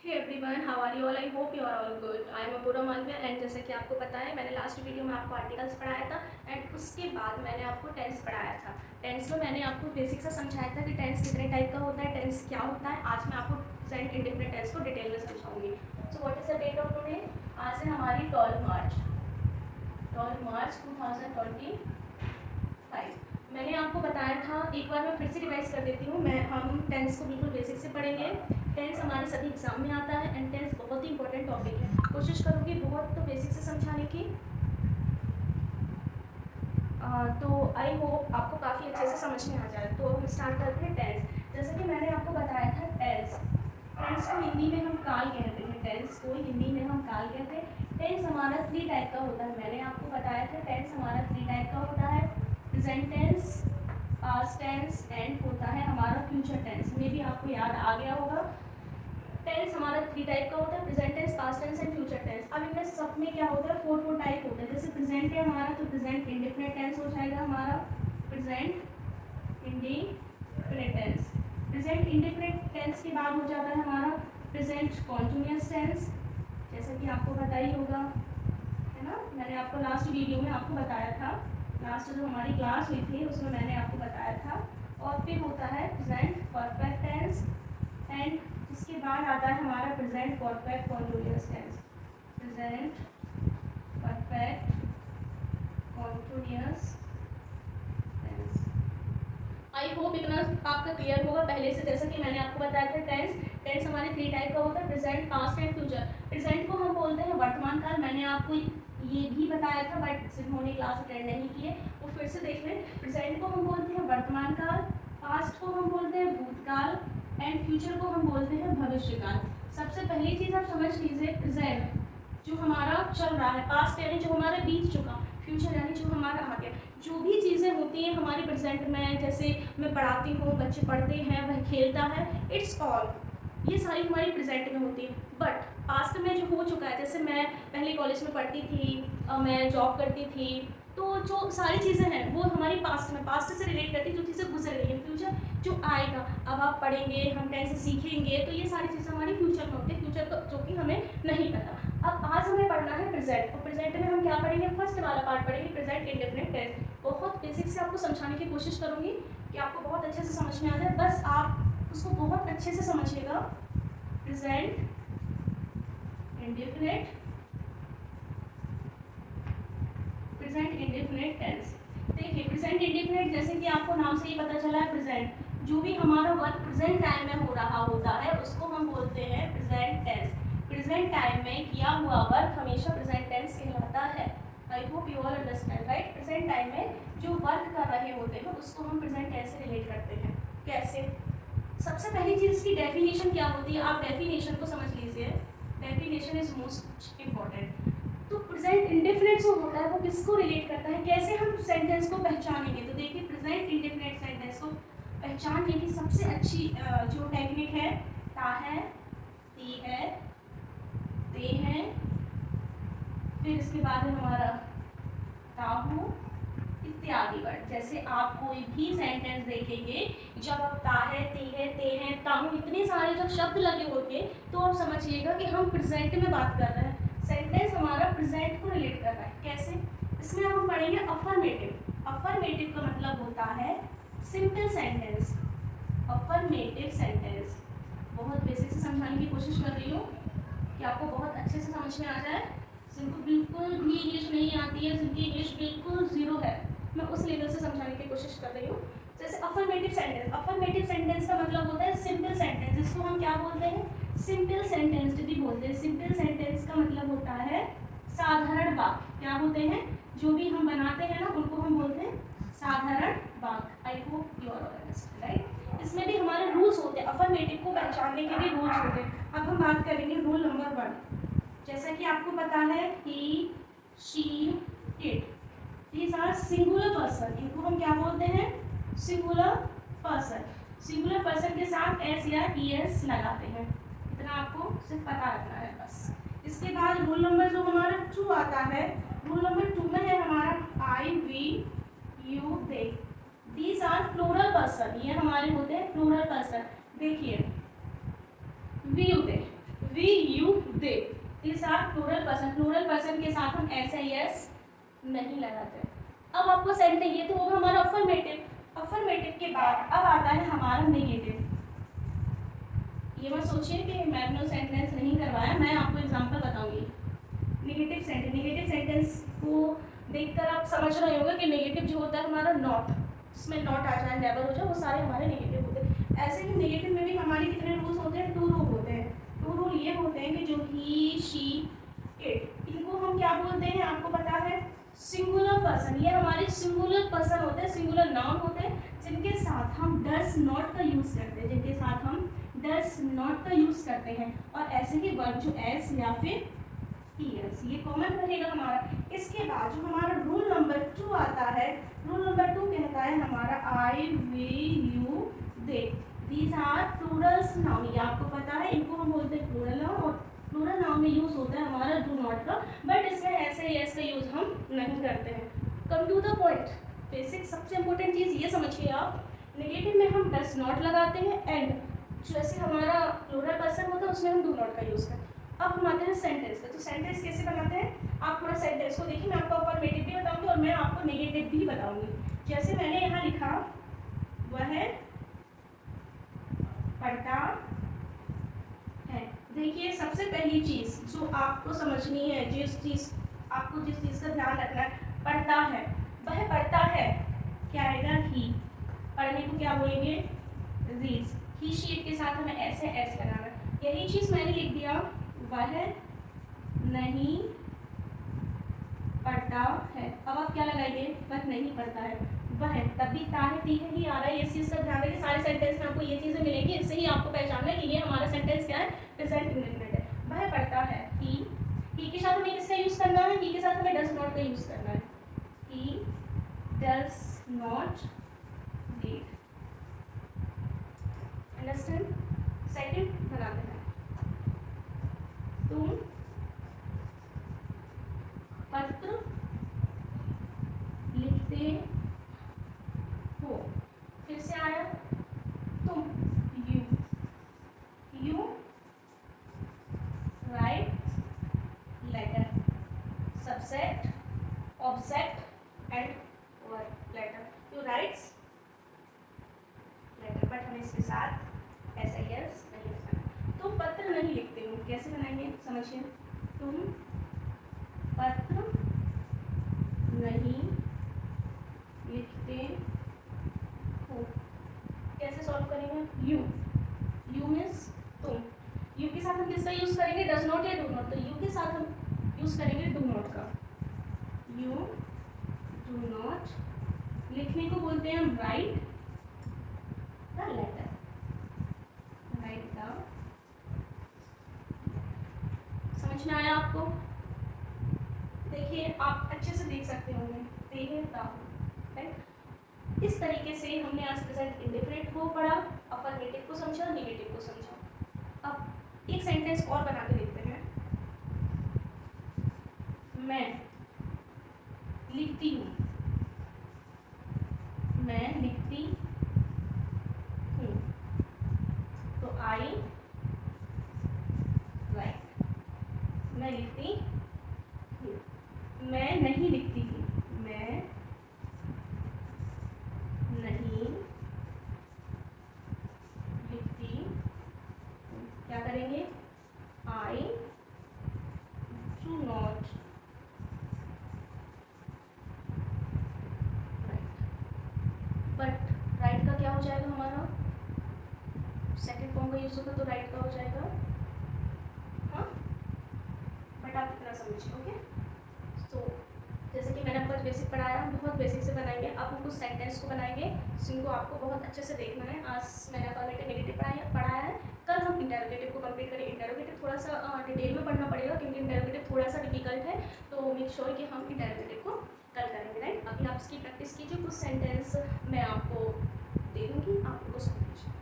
Hey everyone, how are you all? I hope you are all good. I am Apoorva Malviya and जैसे कि आपको पता है, मैंने लास्ट वीडियो में आपको आर्टिकल्स पढ़ाया था एंड उसके बाद मैंने आपको टेंस पढ़ाया था। टेंस में मैंने आपको बेसिक से समझाया था कि टेंस कितने टाइप का होता है, टेंस क्या होता है। आज मैं आपको प्रेजेंट इंडेफिनिट टेंस को डिटेल में समझाऊंगी। So what is the date of today? आज है हमारी 12 मार्च 2025। मैंने आपको बताया था, एक बार मैं फिर से रिवाइज कर देती हूँ। हम टेंस को बिल्कुल बेसिक से पढ़ेंगे। टेंस हमारे सभी एग्जाम में आता है एंड टेंस बहुत ही इंपॉर्टेंट टॉपिक है। कोशिश करूँगी बहुत तो बेसिक से समझाने की। तो आई होप आपको काफ़ी अच्छे से समझ में आ जाए। तो हम स्टार्ट करते हैं टेंस। जैसे कि मैंने आपको बताया था, टेंस को हिंदी में हम काल कहते हैं। टेंस को हिंदी में हम काल कहते हैं। टेंस हमारा 3 टाइप का होता है। मैंने आपको बताया था टेंस हमारा 3 टाइप का होता है, present tense, past tense and होता है हमारा फ्यूचर टेंस। में भी आपको याद आ गया होगा। टेंस हमारा 3 टाइप का होता है, present tense, past tense and future tense. अब इनमें सब में क्या होता है, 4 टाइप होता है। जैसे प्रेजेंट है हमारा, तो प्रेजेंट इंडेफिनिट टेंस हो जाएगा हमारा, present indefinite tense. Present indefinite tense के बाद हो जाता है हमारा प्रेजेंट कॉन्टिन्यूअस टेंस, जैसा कि आपको पता ही होगा, है ना। मैंने आपको लास्ट वीडियो में आपको बताया था, लास्ट जो हमारी क्लास हुई थी उसमें मैंने आपको बताया था। और फिर होता है प्रेजेंट परफेक्ट टेंस एंड इसके बाद आता है हमारा present perfect continuous tense. Present perfect continuous tense. I hope इतना आपका क्लियर होगा पहले से। जैसा कि मैंने आपको बताया था, टेंस हमारे 3 टाइप का होता है, present, past and future. Present को हम बोलते हैं वर्तमान काल। मैंने आपको ये भी बताया था, बट जिन्होंने क्लास अटेंड नहीं किए वो फिर से देख लें। प्रेजेंट को हम बोलते हैं वर्तमान काल, पास्ट को हम बोलते हैं भूतकाल एंड फ्यूचर को हम बोलते हैं भविष्यकाल। सबसे पहली चीज़ आप समझ लीजिए, प्रेजेंट जो हमारा चल रहा है, पास्ट यानी जो हमारा बीत चुका, फ्यूचर यानी जो हमारा आ गया। जो भी चीज़ें होती हैं हमारे प्रेजेंट में, जैसे मैं पढ़ाती हूँ, बच्चे पढ़ते हैं, वह खेलता है, इट्स ऑल, ये सारी हमारी प्रेजेंट में होती है। बट पास्ट में जो हो चुका है, जैसे मैं पहले कॉलेज में पढ़ती थी, मैं जॉब करती थी, तो जो सारी चीज़ें हैं वो हमारी पास्ट में, पास्ट से रिलेट करती है, जो चीज़ें गुजर गई हैं। फ्यूचर जो आएगा, अब आप पढ़ेंगे, हम टेंस सीखेंगे, तो ये सारी चीज़ें हमारी फ्यूचर में होती है, फ्यूचर का जो कि हमें नहीं पता। अब आज हमें पढ़ना है प्रेजेंट, और प्रेजेंट में हम क्या पढ़ेंगे, फर्स्ट वाला पार्ट पढ़ेंगे, प्रेजेंट इंडेफिनिट टेंस। बहुत बेसिक से आपको समझाने की कोशिश करूँगी कि आपको बहुत अच्छे से समझ में आ जाए। बस आप उसको बहुत अच्छे से समझिएगा। Present indefinite, present indefinite tense. देखिए, प्रेजेंट इंडेफिनिट, जैसे कि आपको नाम से ही पता चला है, प्रेजेंट जो भी हमारा वर्क प्रेजेंट टाइम में हो रहा होता है उसको हम बोलते हैं प्रेजेंट टेंस। प्रेजेंट टाइम में किया हुआ वर्क हमेशा प्रेजेंट टेंस कहलाता है। आई hope you all understand, right. Present time में जो वर्क कर रहे होते हैं उसको हम प्रेजेंट टेंस से रिलेट करते हैं। कैसे? सबसे पहली चीज़ की डेफिनेशन क्या होती है, आप डेफिनेशन को समझ लीजिए। Definition is most important. तो प्रेजेंट इंडेफिनिट जो होता है वो किसको रिलेट करता है, कैसे हम सेंटेंस को पहचानेंगे? तो देखिए, प्रेजेंट इंडेफिनिट सेंटेंस को पहचानने की सबसे अच्छी जो टेक्निक है, ता है, ती है, ते हैं, फिर इसके बाद है हमारा ताहू इत्यादि वर्ड। जैसे आप कोई भी सेंटेंस देखेंगे, जब आप ता है, ती है, ते हैं, ताहू, इतने सारे जब शब्द लगे होंगे तो आप समझिएगा कि हम प्रेजेंट में बात कर रहे हैं। सेंटेंस हमारा प्रेजेंट को रिलेट कर रहा है। कैसे? इसमें हम पढ़ेंगे अफर्मेटिव। अफर्मेटिव का मतलब होता है सिंपल सेंटेंस, अफर्मेटिव सेंटेंस। बहुत बेसिक से समझाने की कोशिश कर रही हूँ कि आपको बहुत अच्छे से समझ में आ जाए। जिनको बिल्कुल भी इंग्लिश नहीं आती है, जिनकी इंग्लिश बिल्कुल ज़ीरो है, मैं उस लेवल से समझाने की कोशिश कर रही हूँ। जैसे अफर्मेटिव सेंटेंस, अफर्मेटिव सेंटेंस का मतलब होता है सिंपल सेंटेंस, जिसको हम क्या बोलते हैं, सिंपल सेंटेंस भी बोलते हैं। सिंपल सेंटेंस का मतलब होता है साधारण वाक्य। क्या होते हैं? जो भी हम बनाते हैं ना, उनको हम बोलते हैं साधारण वाक्य। I hope you are understand, right. इसमें भी हमारे रूल्स होते हैं, अफर्मेटिव को पहचानने के भी रूल्स होते हैं। अब हम बात करेंगे रूल नंबर 1। जैसा कि आपको पता है, he, she, it, these are singular person. इनको हम क्या बोलते हैं? Singular person. सिंगुलर पर्सन के साथ एस या ईएस लगाते हैं, इतना आपको सिर्फ पता रखना है बस। इसके बाद रूल नंबर जो हमारा 2 आता है, रूल नंबर 2 में है हमारा I, we, you, they. These are plural person, ये हमारे होते हैं प्लूरल पर्सन। देखिए, we, you, they, we, plural person के साथ हम ऐसा यस नहीं लगाते। अब आपको सेंटेंस, ये तो होगा हमारा अफर्मेटिव। अफर्मेटिव के बाद अब आता है हमारा नेगेटिव। ये मत सोचिए कि मैंने सेंटेंस नहीं करवाया, मैं आपको एग्जांपल बताऊंगी। नेगेटिव सेंटेंस, नेगेटिव सेंटेंस को देखकर आप समझ रहे होंगे कि नेगेटिव जो होता है हमारा नॉट, जिसमें नॉट आ जाए, नेवर हो जाए, वो सारे हमारे नेगेटिव होते हैं। ऐसे ही नेगेटिव में भी हमारे कितने रूल्स होते हैं? 2 रूल होते हैं। 2 रूल ये होते हैं कि जो ही, शी, इट, इनको हम क्या बोलते हैं आपको पता है? Singular person. ये हमारे सिंगुलर पर्सन होते हैं, सिंगुलर नाउन होते हैं, जिनके साथ हम डस नॉट का यूज़ करते हैं, जिनके साथ हम डस नॉट का यूज़ करते हैं। और ऐसे ही वर्ब जो एस या फिर ईयर्स, ये कॉमन रहेगा हमारा। इसके बाद जो हमारा रूल नंबर 2 आता है, रूल नंबर 2 कहता है हमारा I, we, you, they. These are plurals noun. ये आपको पता है, इनको हम बोलते हैं प्लूरल नाउन, और प्लूरल नाउन में यूज़ होता है हमारा डू नॉट का, बट इसमें ऐसे यस का यूज़ हम नहीं करते हैं। Come to the point, basic सबसे इंपॉर्टेंट चीज़ ये समझिए आप, नेगेटिव में हम डस नॉट लगाते हैं, एंड जैसे हमारा प्लूरल पर्सन होता है उसमें हम डू नॉट का यूज़ करते हैं। अब हम आते हैं सेंटेंस पे। तो सेंटेंस कैसे बनाते हैं? आप थोड़ा सेंटेंस को देखिए, मैं आपको अफर्मेटिव भी बताऊंगी और मैं आपको नेगेटिव भी बताऊंगी। जैसे मैंने यहाँ लिखा, वह पढ़ता है। देखिए, सबसे पहली चीज़ जो आपको समझनी है, जिस चीज़ का ध्यान रखना है, पढ़ता है। वह पढ़ता है, क्या आएगा? ही। पढ़ने को क्या बोलेंगे? रीड्स। ही, शी, इट के साथ हमें ऐसे एस लगाना है। यही चीज़ मैंने लिख दिया, वह नहीं पढ़ता है। अब आप क्या लगाएंगे? वह नहीं पढ़ता है। वह, तब भी ता है, ती है, ही आ रहा है। इस चीज़ का ध्यान रखिए, सारे सेंटेंस में आपको ये चीज़ें मिलेंगी, इससे ही आपको पहचानना है कि ये हमारा सेंटेंस क्या है, प्रेजेंट इंडेफिनिट है। वह पढ़ता है, ही के साथ हमें किसका यूज़ करना है? ही के साथ हमें डज नॉट का यूज़ करना है। He does not read. Understand? Second बनाते हैं, तुम पत्र लिखते हो। फिर से आया, तुम, you write letter. Subject, object and verb. Letter, you writes letter, but हमें इसके साथ ऐसा यस नहीं लिखना। तुम पत्र नहीं लिखते हो, कैसे बनाएंगे? समझिए, तुम पत्र नहीं लिखते हो, कैसे सॉल्व करेंगे? यू मीन्स तुम। यू के साथ हम किसका यूज़ करेंगे? डज नॉट या डू नॉट। तो यू के साथ हम यूज़ करेंगे डू नॉट का। You do not. लिखने को बोलते हैं हम write the letter. Write the. समझ में आया आपको? देखिए, आप अच्छे से देख सकते होंगे, राइट। इस तरीके से हमने आज प्रेजेंट इंडेफिनिट को पढ़ा, अफर्मेटिव को समझा, नेगेटिव को समझा। अब एक सेंटेंस और बना के देखते हैं। मैं लिखती हूँ, मैं लिखती हूँ, तो आई राइट। मैं लिखती हूँ। मैं नहीं लिखती हूँ, मैं नहीं लिखती हूँ। क्या करेंगे? I do not right. But right का क्या हो जाएगा हमारा? सेकंड फॉर्म का यूज होगा तो राइट का हो जाएगा, हाँ। बट आप इतना समझिए, ओके। तो जैसे कि मैंने आपको बेसिक पढ़ाया, हम बहुत बेसिक से बनाएंगे। अब हम कुछ सेंटेंस को बनाएंगे जिनको आपको बहुत अच्छे से देखना है। आज मैंने अफर्मेटिव नेगेटिव पढ़ाया है, कल हम इंटरोगेटिव को कंप्लीट करेंगे। इंटरोगेटिव थोड़ा सा डिटेल में पढ़ना पड़ेगा क्योंकि इंटरोगेटिव थोड़ा सा डिफिकल्ट है, तो मेक श्योर कि हम इंटरोगेटिव को कल करेंगे, राइट। अभी आप इसकी प्रैक्टिस कीजिए, कुछ सेंटेंस मैं आपको दे दूँगी, आप उनको समझिए।